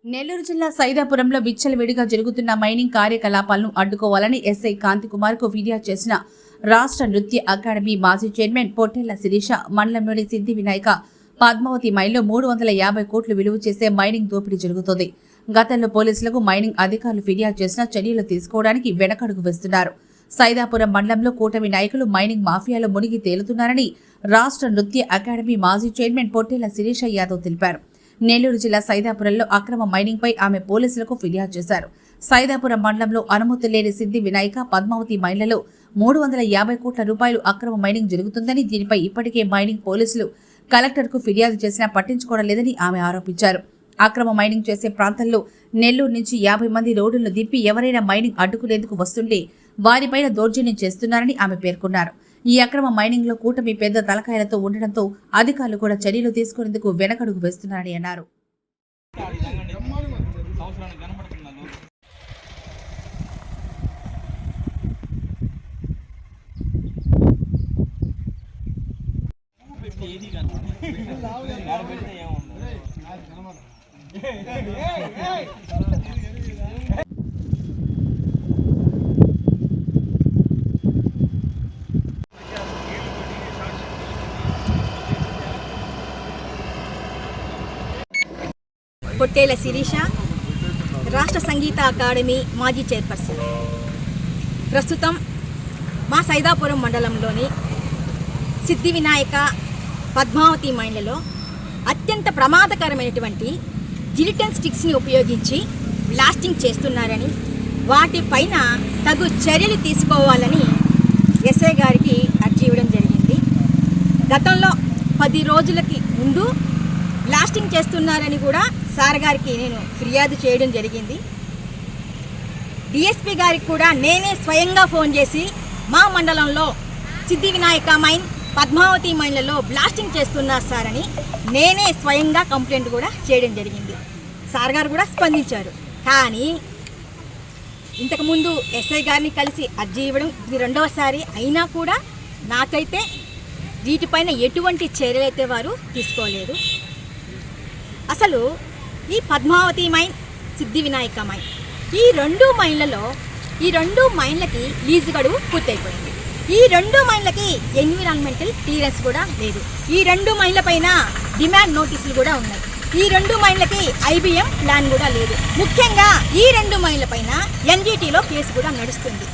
నెల్లూరు జిల్లా సైదాపురంలో విచ్చలవిడిగా జరుగుతున్న మైనింగ్ కార్యకలాపాలను అడ్డుకోవాలని ఎస్ఐ కాంతికుమార్కు ఫిర్యాదు చేసిన రాష్ట్ర నృత్య అకాడమీ మాజీ చైర్మన్ పొట్టెళ్ల శిరీష మండలంలోని సిద్ధి వినాయక పద్మావతి మైన్లో 350 కోట్లు విలువ చేసే మైనింగ్ దోపిడీ జరుగుతోంది. గతంలో పోలీసులకు మైనింగ్ అధికారులు ఫిర్యాదు చేసినా చర్యలు తీసుకోవడానికి వెనకడుగు వేస్తున్నారు. సైదాపురం మండలంలో కూటమి నాయకులు మైనింగ్ మాఫియాలో మునిగి తేలుతున్నారని రాష్ట్ర నృత్య అకాడమీ మాజీ చైర్మన్ పొట్టెళ్ల శిరీష యాదవ్ తెలిపారు. నెల్లూరు జిల్లా సైదాపురంలో అక్రమ మైనింగ్పై ఆమె పోలీసులకు ఫిర్యాదు చేశారు. సైదాపురం మండలంలో అనుమతి లేని సిద్ధి వినాయక పద్మావతి మైన్లలో 350 కోట్ల రూపాయలు అక్రమ మైనింగ్ జరుగుతుందని, దీనిపై ఇప్పటికే మైనింగ్ పోలీసులు కలెక్టర్కు ఫిర్యాదు చేసినా పట్టించుకోవడం లేదని ఆమె ఆరోపించారు. అక్రమ మైనింగ్ చేసే ప్రాంతంలో నెల్లూరు నుంచి 50 మంది రోడ్డును దింపి ఎవరైనా మైనింగ్ అడ్డుకునేందుకు వస్తుంటే వారిపైన దౌర్జన్యం చేస్తున్నారని ఆమె పేర్కొన్నారు. ఈ అక్రమ మైనింగ్ లో కూటమి పెద్ద తలకాయలతో ఉండడంతో అధికారులు కూడా చర్యలు తీసుకునేందుకు వెనకడుగు వేస్తున్నారని అన్నారు. పొట్టేళ్ల శిరీష, రాష్ట్ర సంగీత అకాడమీ మాజీ చైర్పర్సన్. ప్రస్తుతం మా సైదాపురం మండలంలోని సిద్ధి వినాయక పద్మావతి మైన్లలో అత్యంత ప్రమాదకరమైనటువంటి జిలిటన్ స్టిక్స్ని ఉపయోగించి బ్లాస్టింగ్ చేస్తున్నారని, వాటిపైన తగు చర్యలు తీసుకోవాలని ఎస్ఐ గారికి అర్జీ ఇవ్వడం జరిగింది. గతంలో 10 రోజులకి ముందు బ్లాస్టింగ్ చేస్తున్నారని కూడా సార్ గారికి నేను ఫిర్యాదు చేయడం జరిగింది. డిఎస్పీ గారికి కూడా నేనే స్వయంగా ఫోన్ చేసి మా మండలంలో సిద్ధి వినాయక మైన్, పద్మావతి మైన్లలో బ్లాస్టింగ్ చేస్తున్నారు సార్ అని నేనే స్వయంగా కంప్లైంట్ కూడా చేయడం జరిగింది. సార్ గారు కూడా స్పందించారు. కానీ ఇంతకుముందు ఎస్ఐ గారిని కలిసి అర్జీ ఇవ్వడం ఇది 2వసారి అయినా కూడా నాకైతే వీటిపైన ఎటువంటి చర్యలు అయితే వారు తీసుకోలేదు. అసలు ఈ పద్మావతి మైన్, సిద్ధి వినాయక మైన్, ఈ 2 మైన్లకి లీజు గడువు పూర్తయిపోయింది. ఈ 2 మైన్లకి ఎన్విరాన్మెంటల్ క్లియరెన్స్ కూడా లేదు. ఈ 2 మైన్ల పైన డిమాండ్ నోటీసులు కూడా ఉన్నాయి. ఈ 2 మైన్లకి IBM ప్లాన్ కూడా లేదు. ముఖ్యంగా ఈ 2 మైన్ల పైన NGTలో కేసు కూడా నడుస్తుంది.